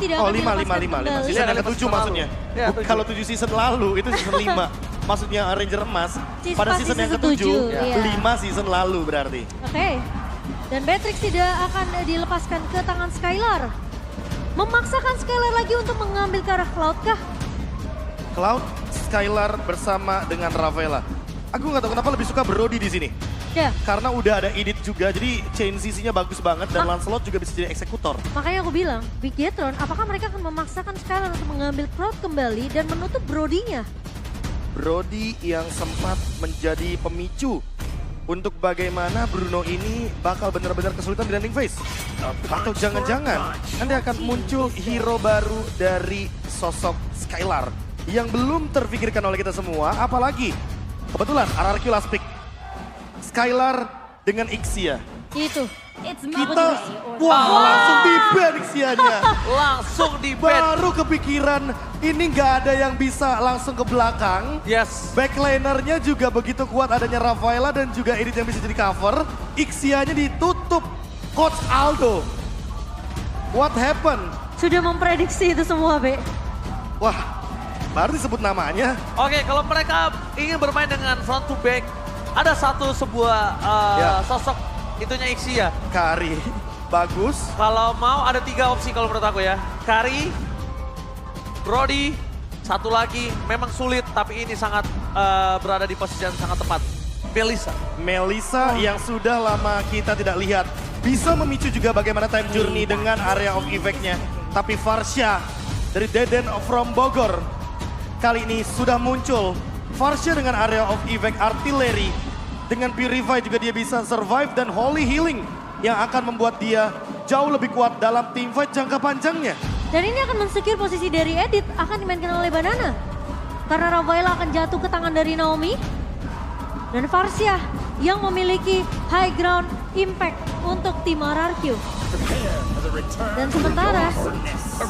tidak Oh, akan 5. kembali. Season yang ke-7 maksudnya. Ya, Kalau 7 season lalu, itu season 5. Maksudnya Ranger Emas. Pada Pas season yang season ke-7, 7, iya. 5 season lalu berarti. Oke. Dan Beatrix tidak akan dilepaskan ke tangan Skylar. Memaksakan Skylar lagi untuk mengambil ke arah Cloud kah? Cloud, Skylar bersama dengan Ravela. Aku nggak tahu kenapa lebih suka Brody di sini. Ya, Karena udah ada edit juga, jadi chain CC-nya bagus banget dan Lancelot juga bisa jadi eksekutor. makanya aku bilang, Bigetron, apakah mereka akan memaksakan Skylar untuk mengambil Cloud kembali dan menutup Brody-nya? Brody yang sempat menjadi pemicu untuk bagaimana Bruno ini bakal benar-benar kesulitan di landing phase. Atau jangan-jangan nanti akan muncul hero baru dari sosok Skylar yang belum terpikirkan oleh kita semua, apalagi kebetulan RRQ last pick. Skylar dengan Ixia. Itu. Kita, langsung di-ban Ixianya. Langsung di ban. Baru kepikiran ini nggak ada yang bisa langsung ke belakang. Yes. Backlanernya juga begitu kuat adanya Rafaela dan juga edit yang bisa jadi cover. Ixianya ditutup Coach Aldo. What happened? Sudah memprediksi itu semua, Be. Wah, baru disebut namanya. Oke, kalau mereka ingin bermain dengan front to back, ada sebuah Ya. sosok itunya Ixia. Kari, bagus. Kalau mau ada 3 opsi kalau menurut aku ya. Kari, Brody, satu lagi memang sulit tapi ini sangat berada di posisi yang sangat tepat. Melissa. Melissa yang sudah lama kita tidak lihat. Bisa memicu juga bagaimana time journey dengan area of effect-nya. Tapi Farsha dari Deden from Bogor kali ini sudah muncul. Farsha dengan area of effect artillery. Dengan Purify juga dia bisa survive dan Holy Healing yang akan membuat dia jauh lebih kuat dalam teamfight jangka panjangnya. Dan ini akan mensecure posisi dari Edit, akan dimainkan oleh Banana. Karena Rafaela akan jatuh ke tangan dari Naomi. Dan Farsha yang memiliki high ground impact untuk tim RRQ. Dan sementara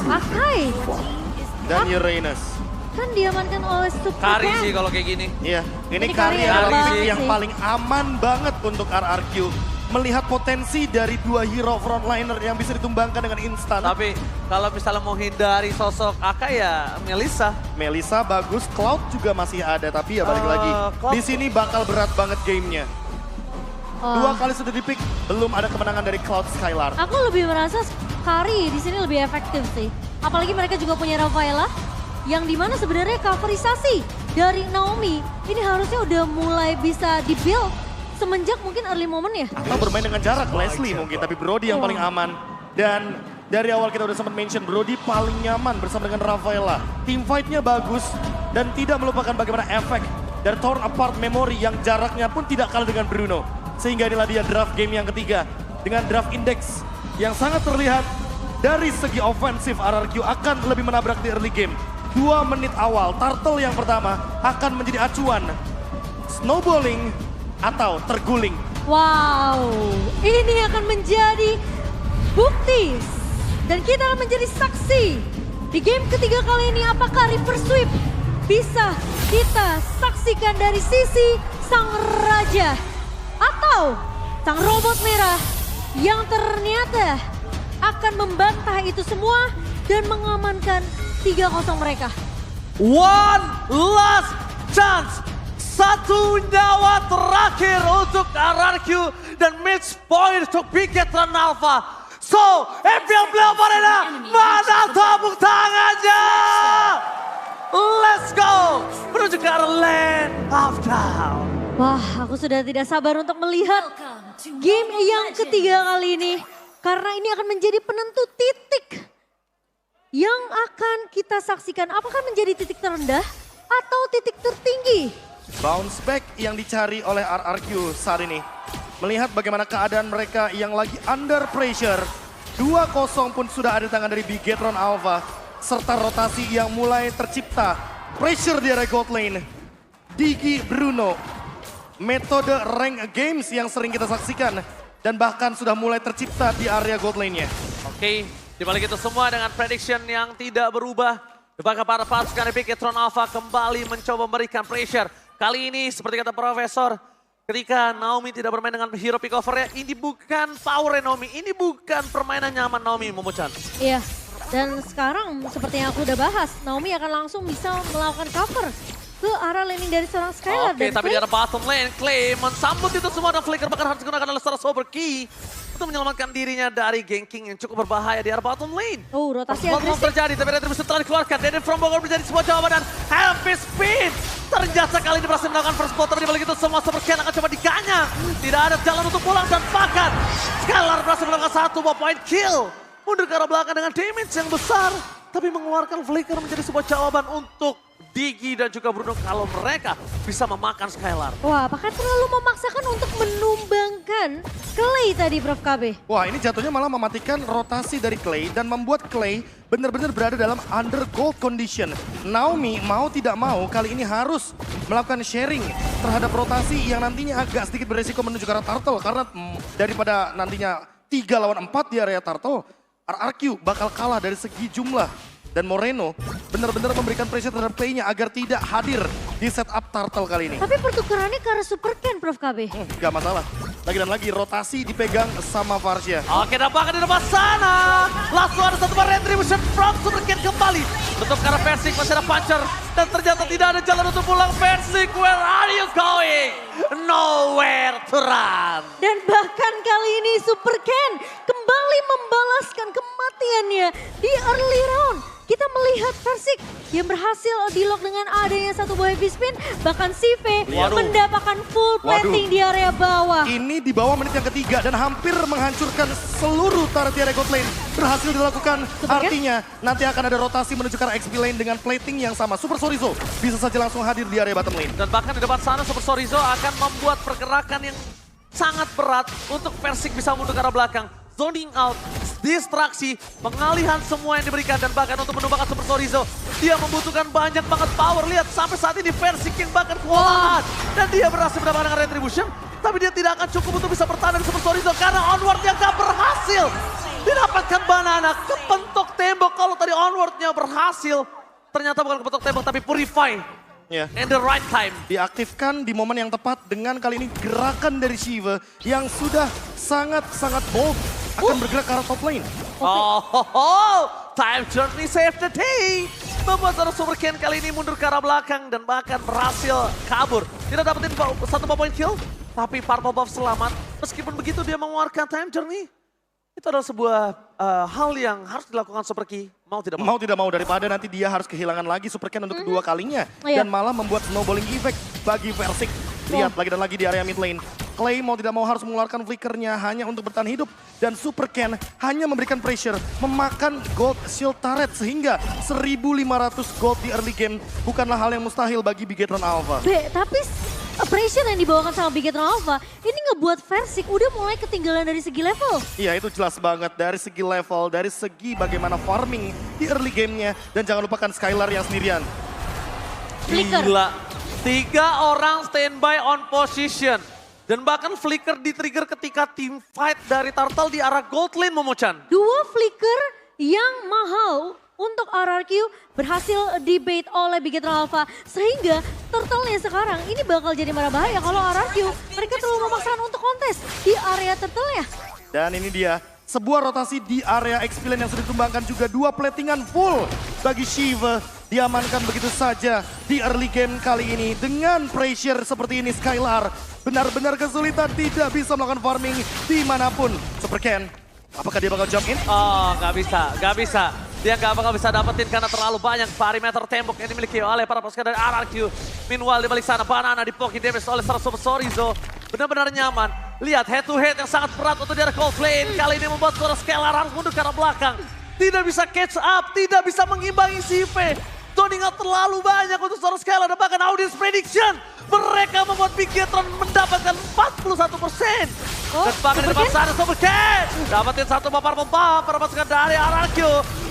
Akai Dan Uranus. kan diamankan oleh Super Kari Ken. sih kalau kayak gini. Iya, ini Ini Kari Kari adalah yang pick bagus yang sih. paling aman banget untuk RRQ. Melihat potensi dari 2 hero frontliner yang bisa ditumbangkan dengan instan. Tapi kalau misalnya mau hindari sosok Aka ya Melissa. Melissa bagus, Cloud juga masih ada, tapi ya balik lagi. Cloud- Di sini bakal berat banget gamenya. Oh, 2 kali sudah dipick, belum ada kemenangan dari Cloud Skylar. aku lebih merasa Kari di sini lebih efektif sih. Apalagi mereka juga punya Rafaela yang dimana sebenarnya coverisasi dari Naomi ini harusnya udah mulai bisa di-build semenjak mungkin early moment ya. Atau bermain dengan jarak, Leslie mungkin, tapi Brody yang paling aman. Dan dari awal kita udah sempat mention, Brody paling nyaman bersama dengan Rafaela. Team fight-nya bagus dan tidak melupakan bagaimana efek dari torn apart memory yang jaraknya pun tidak kalah dengan Bruno. Sehingga inilah dia draft game yang ketiga dengan draft index yang sangat terlihat dari segi ofensif RRQ akan lebih menabrak di early game. 2 menit awal, Turtle yang pertama akan menjadi acuan. Snowballing atau terguling. Wow, ini akan menjadi bukti dan kita akan menjadi saksi di game ketiga kali ini. Apakah reverse sweep bisa kita saksikan dari sisi sang raja atau sang robot merah yang ternyata akan membantah itu semua dan mengamankan 3-0 mereka. One last chance. Satu nyawa terakhir untuk RRQ dan match point untuk Bigetron Alpha. So, FPL Playoff Arena, mana tepuk tangannya? Let's go menuju ke arah Land of Down. Wah, aku sudah tidak sabar untuk melihat game yang ketiga kali ini. Karena ini akan menjadi penentu titik yang akan kita saksikan. Apakah menjadi titik terendah atau titik tertinggi? Bounce back yang dicari oleh RRQ saat ini. Melihat bagaimana keadaan mereka yang lagi under pressure. 2-0 pun sudah ada di tangan dari Bigetron Alpha. Serta rotasi yang mulai tercipta. Pressure di area gold lane. Digi Bruno. Metode rank games yang sering kita saksikan. Dan bahkan sudah mulai tercipta di area gold lane-nya. Oke, dibalik itu semua dengan prediction yang tidak berubah. Apakah para pasukan Bigetron Alpha kembali mencoba memberikan pressure. Kali ini seperti kata Profesor, ketika Naomi tidak bermain dengan hero pick overnya, ini bukan power Naomi, ini bukan permainan nyaman Naomi, Momochan. Iya, Dan sekarang seperti yang aku udah bahas, Naomi akan langsung bisa melakukan cover ke arah laning dari seorang Skylar. Oke, tapi di arah bottom lane, Clay mensambut itu semua dan Flicker bahkan harus digunakan oleh seorang Sober Key untuk menyelamatkan dirinya dari ganking yang cukup berbahaya di arah bottom lane. Oh, rotasi Belum agresif. terjadi, tapi Retribution telah dikeluarkan. Deden from Bogor menjadi sebuah jawaban dan Happy Speed. Ternyata kali ini berhasil melakukan first blood, tapi dibalik itu semua Super Ken akan coba diganyang. Tidak ada jalan untuk pulang dan bahkan Skylar berhasil melakukan 1 point kill. Mundur ke arah belakang dengan damage yang besar, tapi mengeluarkan Flicker menjadi sebuah jawaban untuk Digi dan juga Bruno kalau mereka bisa memakan Skylar. Wah, apakah terlalu memaksakan untuk menumbangkan Clay tadi, Prof. KB? Wah, ini jatuhnya malah mematikan rotasi dari Clay dan membuat Clay benar-benar berada dalam under gold condition. Naomi mau tidak mau kali ini harus melakukan sharing terhadap rotasi yang nantinya agak sedikit beresiko menuju ke arah Turtle. Karena daripada nantinya 3 lawan 4 di area Turtle, RRQ bakal kalah dari segi jumlah. Dan Moreno benar-benar memberikan pressure terhadap Clay-nya agar tidak hadir di setup Turtle kali ini. Tapi pertukarannya ke arah Super Ken, Prof. KB. Gak masalah. Lagi dan lagi rotasi dipegang sama Varsha. Oke, nampaknya di depan sana. Langsung ada satu Retribution from Super Ken kembali. Untuk ke arah Persik masih ada Puncher. Dan ternyata tidak ada jalan untuk pulang. Persik, where are you going? Nowhere to run. Dan bahkan kali ini Super Ken kembali membalaskan kematiannya di early round. Kita melihat Persik yang berhasil di-lock dengan adanya satu buah heavy spin. Bahkan Sive mendapatkan full plating di area bawah. Ini di bawah menit yang ketiga dan hampir menghancurkan seluruh turret di area gold lane. Berhasil dilakukan, artinya nanti akan ada rotasi menuju ke arah XP lane dengan plating yang sama. Super Sorizo bisa saja langsung hadir di area bottom lane. Dan bahkan di depan sana Super Sorizo akan membuat pergerakan yang sangat berat untuk Persik bisa mundur ke arah belakang. Zoning out, distraksi, pengalihan semua yang diberikan dan bahkan untuk menumbangkan Super Sorizo. Dia membutuhkan banyak banget power. Lihat sampai saat ini Persik yang bahkan kewalahan. Dan dia berhasil mendapatkan Retribution. Tapi dia tidak akan cukup untuk bisa bertahan dengan Super Sorizo karena onward yang gak berhasil. Didapatkan Banana, kepentok tembok. Kalau tadi onwardnya berhasil, ternyata bukan kepentok tembok tapi Purify. Ya. In the right time. Diaktifkan di momen yang tepat dengan kali ini gerakan dari Shiva yang sudah sangat-sangat bold akan bergerak ke arah top lane. Time Journey save the day. Membuat seorang Super Ken kali ini mundur ke arah belakang dan bahkan berhasil kabur. Tidak dapetin satu point kill, tapi Purple Buff selamat. Meskipun begitu dia mengeluarkan Time Journey. Itu adalah sebuah hal yang harus dilakukan Super Key, mau tidak mau. Mau tidak mau daripada nanti dia harus kehilangan lagi Super Ken untuk kedua kalinya. Dan malah membuat snowballing effect bagi Persik. Lihat lagi dan lagi di area mid lane. Clay mau tidak mau harus mengeluarkan flickernya hanya untuk bertahan hidup. Dan Super Ken hanya memberikan pressure, memakan gold shield turret sehingga 1.500 gold di early game bukanlah hal yang mustahil bagi Bigetron Alpha. Tapi pressure yang dibawakan sama Bigetron Alpha ini ngebuat Persik udah mulai ketinggalan dari segi level. Iya, itu jelas banget dari segi level, dari segi bagaimana farming di early gamenya. Dan jangan lupakan Skylar yang sendirian. Flicker. Gila, 3 orang standby on position. Dan bahkan Flicker di-trigger ketika team fight dari Turtle di arah gold lane, Momochan. 2 flicker yang mahal untuk RRQ berhasil debate oleh Bigetron Alpha. Sehingga Turtle-nya sekarang ini bakal jadi marah bahaya kalau RRQ mereka terlalu memaksakan untuk kontes di area Turtle-nya. Dan ini dia, sebuah rotasi di area XP lane yang sudah ditumbangkan juga 2 platingan full bagi Shiva. Diamankan begitu saja di early game kali ini dengan pressure seperti ini. Skylar benar-benar kesulitan, tidak bisa melakukan farming dimanapun. Super Ken, apakah dia bakal jump in? Oh, gak bisa. Dia gak bakal bisa dapetin karena terlalu banyak perimeter tembok yang dimiliki oleh para pasukan dari RRQ. Meanwhile di balik sana Banana dipoki damage oleh Super Sorizo. Benar-benar nyaman. Lihat head to head yang sangat berat untuk di arah gold lane. Kali ini membuat suara Skylar harus mundur ke arah belakang. Tidak bisa catch up, tidak bisa mengimbangi Sive. Zoning out terlalu banyak untuk seorang Skylar dan bahkan audience prediction. Mereka membuat Bigetron mendapatkan 41%. Dan bahkan di depan sana Super Ken dapatin satu papar pompa para pasukan dari RRQ.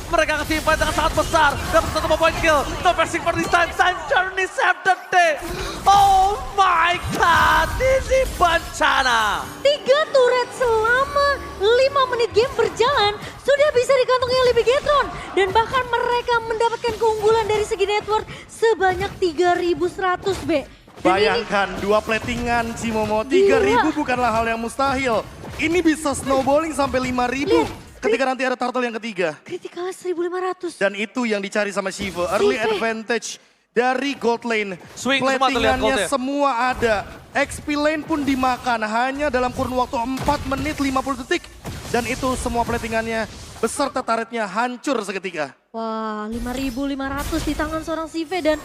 Mereka ketimpa dengan sangat besar. Dapat satu point kill. No passing for this time. Time Journey save the day. Oh my god. Ini bencana. 3 turret selama 5 menit game berjalan sudah bisa dikantongi oleh Bigetron. Dan bahkan mereka mendapatkan keunggulan dari segi network sebanyak 3.100 B. Bayangkan 2 platingan Cimomo, 3.000 bukanlah hal yang mustahil. Ini bisa snowballing sampai 5.000. ketika nanti ada turtle yang ketiga. Kritikalnya 1500. Dan itu yang dicari sama Shiva. Early advantage dari gold lane. Swing semua terlihat Platingannya gold ya. semua ada. XP lane pun dimakan hanya dalam kurun waktu 4 menit 50 detik. Dan itu semua platingannya beserta turretnya hancur seketika. Wah, 5.500 di tangan seorang Sive dan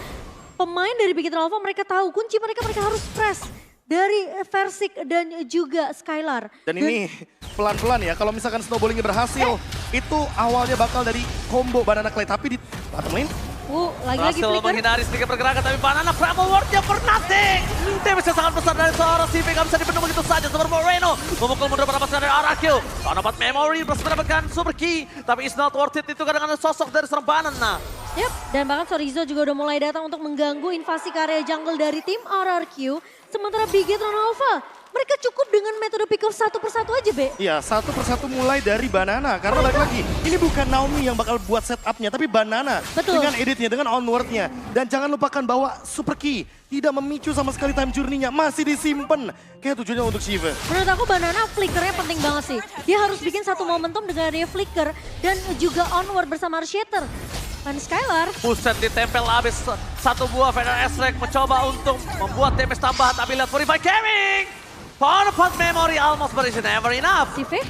pemain dari Big Hero Alpha mereka tahu kunci mereka harus press dari Versik dan juga Skylar. Dan ini pelan-pelan ya, kalau misalkan snowballingnya berhasil, itu awalnya bakal dari combo Banana Clay. Tapi di bottom lane, Lagi-lagi Berhasil flicker. menghindari sedikit pergerakan, tapi Banana Primal Ward-nya for nothing. Damage-nya sangat besar dari seorang CV, gak bisa dibendung begitu saja. Super Moreno memukul mundur beberapa sekali dari RRQ. Kalau dapat memory, berhasil mendapatkan super key. Tapi it's not worth it itu kadang-kadang sosok dari seorang Banana. Yap, dan bahkan Chorizo juga udah mulai datang untuk mengganggu invasi ke area jungle dari tim RRQ. Sementara Big Hero Alpha, mereka cukup dengan metode pick off satu persatu aja, Be. iya satu persatu mulai dari Banana. Karena balik lagi, ini bukan Naomi yang bakal buat setupnya, tapi Banana. Betul. Dengan editnya, dengan onwardnya. Dan jangan lupakan bahwa super key tidak memicu sama sekali time journey-nya. Masih disimpan. Kayak tujuannya untuk Shiva. Menurut aku Banana flickernya penting banget sih. Dia harus bikin satu momentum dengan dia flicker dan juga onward bersama Shatter. Dan Skylar, Buset ditempel habis satu buah Vader S-Rank mencoba untuk membuat damage tambahan. Tapi lihat Purify Gaming. Powerful memory almost but it's never enough. Sive,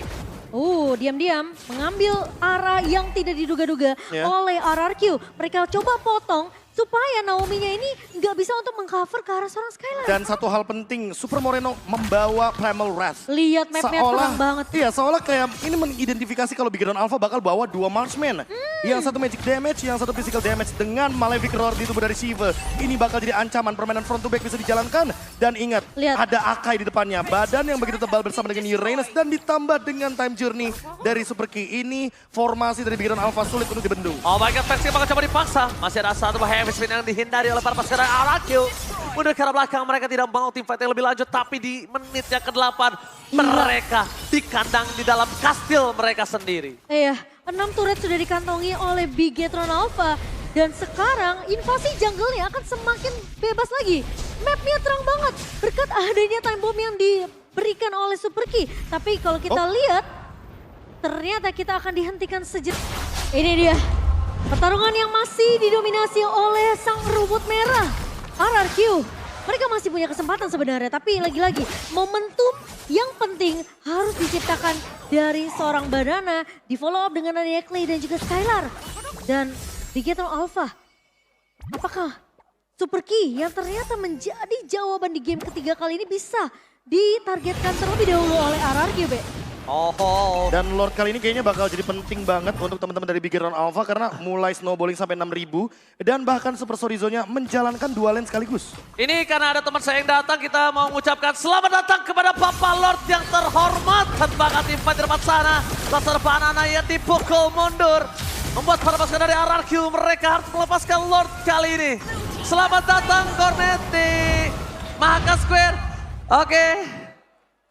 diam-diam mengambil arah yang tidak diduga-duga Ya. oleh RRQ. Mereka coba potong supaya Naomi-nya ini nggak bisa untuk mengcover ke arah seorang Skylar. Dan satu hal penting, Super Moreno membawa Primal Wrath. Lihat map-nya terang banget. Iya, seolah kayak ini mengidentifikasi kalau Big Hero Alpha bakal bawa dua marksman. Yang satu magic damage, yang satu physical damage dengan Malefic Roar di tubuh dari Shiva. Ini bakal jadi ancaman, permainan front to back bisa dijalankan. Dan ingat, Lihat. ada Akai di depannya. Badan yang begitu tebal bersama dengan Uranus dan ditambah dengan time journey dari Super Key. Ini formasi dari Big Hero Alpha sulit untuk dibendung. Oh my god, Versik bakal coba dipaksa. Masih ada satu heavy spin yang dihindari oleh para pasukan RRQ. Mundur ke arah belakang, mereka tidak mau tim fight yang lebih lanjut. Tapi di menit yang ke-8, mereka di kandang di dalam kastil mereka sendiri. Iya, 6 turret sudah dikantongi oleh Big Hero Alpha. Dan sekarang invasi jungle-nya akan semakin bebas lagi. Map-nya terang banget berkat adanya time bomb yang diberikan oleh Super Key. Tapi kalau kita lihat, ternyata kita akan dihentikan sejenak. Ini dia, pertarungan yang masih didominasi oleh sang rumput merah, RRQ. Mereka masih punya kesempatan sebenarnya, tapi lagi-lagi momentum yang penting harus diciptakan dari seorang Banana, di follow up dengan adanya Clay dan juga Skylar. Dan Big Hero Alpha, apakah Super Key yang ternyata menjadi jawaban di game ketiga kali ini bisa ditargetkan terlebih dahulu oleh RRQ, Be? Oh, Dan Lord kali ini kayaknya bakal jadi penting banget untuk teman-teman dari Big Hero Alpha karena mulai snowballing sampai 6.000 dan bahkan Super Chorizo-nya menjalankan dua lane sekaligus. ini karena ada teman saya yang datang, kita mau mengucapkan selamat datang kepada Papa Lord yang terhormat. Banget tim fight di depan sana. Laser Banana yang dipukul mundur. Membuat para pasukan dari RRQ mereka harus melepaskan Lord kali ini. Selamat datang Cornet di Mahaka Square. Oke.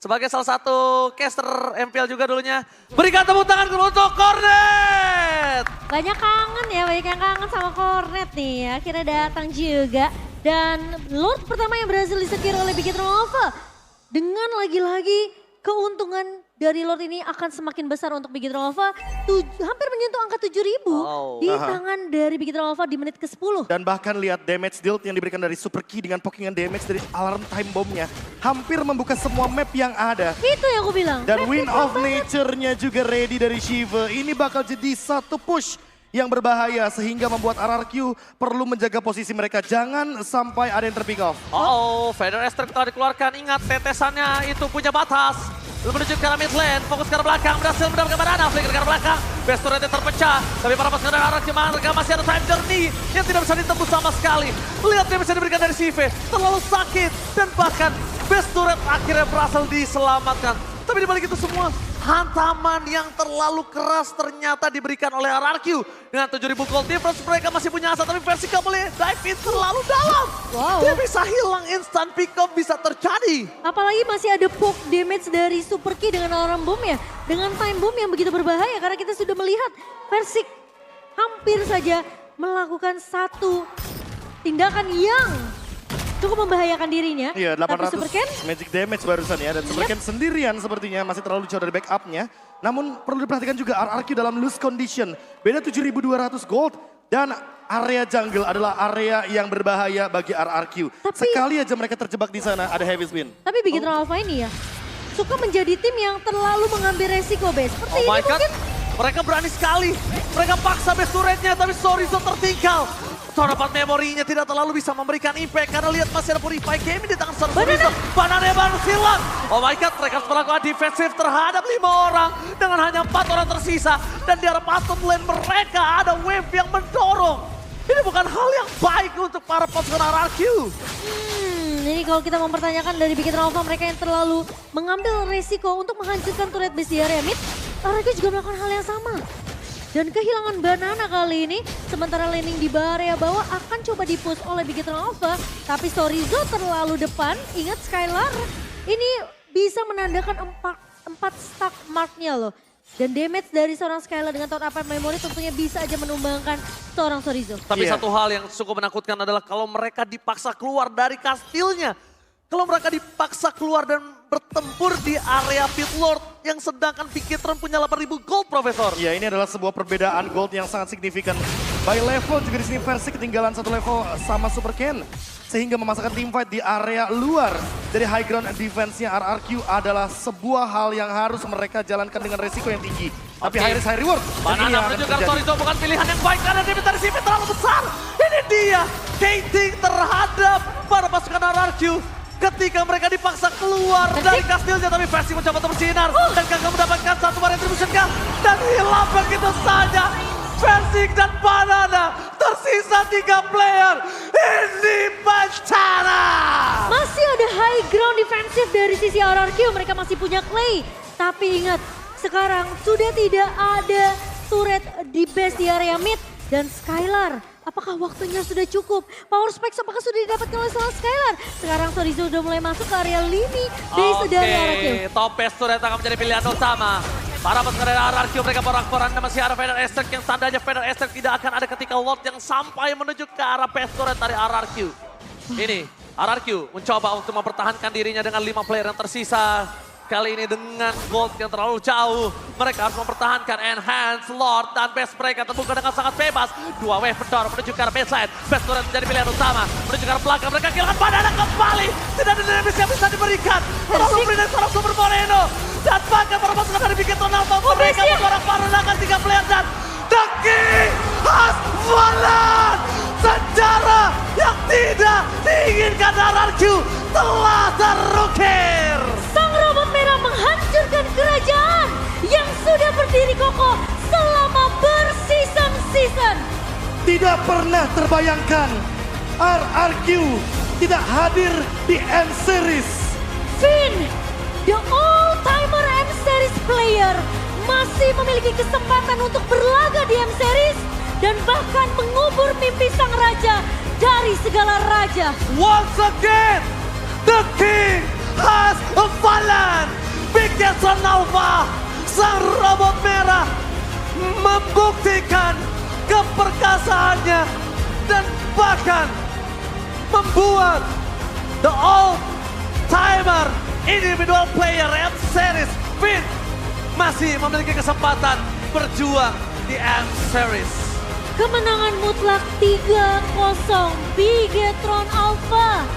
Sebagai salah satu caster MPL juga dulunya. Berikan tepuk tangan untuk Cornet. Banyak kangen ya, banyak yang kangen sama Cornet nih ya. Akhirnya datang juga. Dan Lord pertama yang berhasil disecure oleh Big Hero Alpha. Dengan lagi-lagi keuntungan dari Lord ini akan semakin besar untuk Big Hero Alpha. Hampir menyentuh angka 7.000 di tangan dari Big Hero Alpha di menit ke-10. Dan bahkan lihat damage dealt yang diberikan dari Super Key dengan pokingan damage dari alarm time bomb-nya. Hampir membuka semua map yang ada. Itu yang aku bilang. Dan Map Wind yang of terang banget. Nature-nya juga ready dari Shiva. Ini bakal jadi satu push yang berbahaya sehingga membuat RRQ perlu menjaga posisi mereka. Jangan sampai ada yang terpick off. Vader S-Rank telah dikeluarkan. Ingat tetesannya itu punya batas. Menuju ke arah mid lane, fokus ke arah belakang, berhasil mendapatkan Banana, flicker ke arah belakang. Best turretnya terpecah, tapi para pasukan dari RRQ mereka masih ada time journey yang tidak bisa ditembus sama sekali. Lihat dia bisa diberikan dari CV, terlalu sakit. Dan bahkan best turret akhirnya berhasil diselamatkan. Tapi dibalik itu semua, hantaman yang terlalu keras ternyata diberikan oleh RRQ. Dengan 7.000 gold difference mereka masih punya asa, tapi versi gak boleh dive in terlalu dalam. Wow. Dia bisa hilang instant pick up bisa terjadi. Apalagi masih ada poke damage dari Super Key dengan alarm bomb ya. Dengan time bomb yang begitu berbahaya karena kita sudah melihat Versik hampir saja melakukan satu tindakan yang cukup membahayakan dirinya. Iya, Tapi 800 Super Ken, magic damage barusan ya. Dan Super Ken sendirian sepertinya masih terlalu jauh dari backupnya. Namun perlu diperhatikan juga RRQ dalam loose condition. Beda 7.200 gold. Dan area jungle adalah area yang berbahaya bagi RRQ. Sekali aja mereka terjebak di sana, ada heavy spin. tapi Bigetron Alpha ini ya, suka menjadi tim yang terlalu mengambil resiko, Bes. Seperti Oh ini my god, mungkin. mereka berani sekali. Mereka paksa base turretnya, tapi Sorizo tertinggal. Dapat memorinya tidak terlalu bisa memberikan impact karena lihat masih ada Purify Gaming di tangan Sorizo. Banana baru silang. Oh my god, mereka harus melakukan defensif terhadap 5 orang dengan hanya 4 orang tersisa. Dan di arah bottom lane mereka ada wave yang mendorong. Ini bukan hal yang baik untuk para pasukan RRQ. Ini kalau kita mempertanyakan dari Bigetron Alpha, mereka yang terlalu mengambil resiko untuk menghancurkan turret base di area mid, mereka juga melakukan hal yang sama. Dan kehilangan banana kali ini, sementara laning di area bawah akan coba dipush oleh Bigetron Alpha. Tapi Sorizo terlalu depan, ingat Skylar, ini bisa menandakan 4 stack marknya loh. Dan damage dari seorang Skylar dengan top up memory tentunya bisa aja menumbangkan seorang Sorizo. Tapi Iya. satu hal yang cukup menakutkan adalah kalau mereka dipaksa keluar dari kastilnya. Kalau mereka dipaksa keluar dan bertempur di area Pit Lord yang sedangkan Bigetron punya 8.000 gold, Profesor. Ya, ini adalah sebuah perbedaan gold yang sangat signifikan. By level juga di sini versi ketinggalan satu level sama Super Ken. Sehingga memasakkan teamfight di area luar dari high ground defense-nya RRQ adalah sebuah hal yang harus mereka jalankan dengan resiko yang tinggi. Tapi Oke. high risk high reward. Dan ini Banana yang akan menunjukkan terjadi. Sorizo bukan pilihan yang baik karena dia minta receive terlalu besar. Ini dia, gating terhadap para pasukan RRQ. Ketika mereka dipaksa keluar dari kastilnya, tapi Versi mencoba untuk bersinar. Dan gagal mendapatkan satu retribution gun. Dan hilang begitu saja. Versi dan Banana, tersisa 3 player. Ini bencana. Masih ada high ground defensif dari sisi RRQ, mereka masih punya Clay. Tapi ingat, sekarang sudah tidak ada turret di base di area mid. Dan Skylar, apakah waktunya sudah cukup? Power Spikes apakah sudah didapatkan oleh seorang Skylar? Sekarang Sorizo sudah mulai masuk ke area lini base dari RRQ. Top base turret akan menjadi pilihan utama. Para pasukan dari RRQ mereka porak-poranda masih ada Feather Aspect yang tandanya Feather Aspect tidak akan ada ketika Lord yang sampai menuju ke arah base turret dari RRQ. Ini RRQ mencoba untuk mempertahankan dirinya dengan 5 player yang tersisa. Kali ini dengan gold yang terlalu jauh. Mereka harus mempertahankan Enhance, Lord, dan base mereka terbuka dengan sangat bebas. 2 wave mendorong menuju ke arah baseline. Base turret menjadi pilihan utama. Menuju ke arah belakang, mereka kehilangan Banana kembali. Tidak ada dinamis yang bisa diberikan. Terlalu berikan seorang Super Moreno. Dan bahkan para pasukan dari Bigetron Alpha. Mereka memporak-porandakan 3 player dan The King has fallen. Sejarah yang tidak diinginkan RRQ telah terukir. Sang robot merah menghancurkan kerajaan yang sudah berdiri kokoh selama berseason-season. Tidak pernah terbayangkan RRQ tidak hadir di M-Series. Finn, the all-timer M-Series player, masih memiliki kesempatan untuk berlaga di M-Series dan bahkan mengubur mimpi sang raja dari segala raja. Once again, the King has fallen. Bigetron Alpha, sang robot merah, membuktikan keperkasaannya dan bahkan membuat the all-timer individual player M-Series Finn masih memiliki kesempatan berjuang di M-Series. Kemenangan mutlak 3-0 Bigetron Alpha.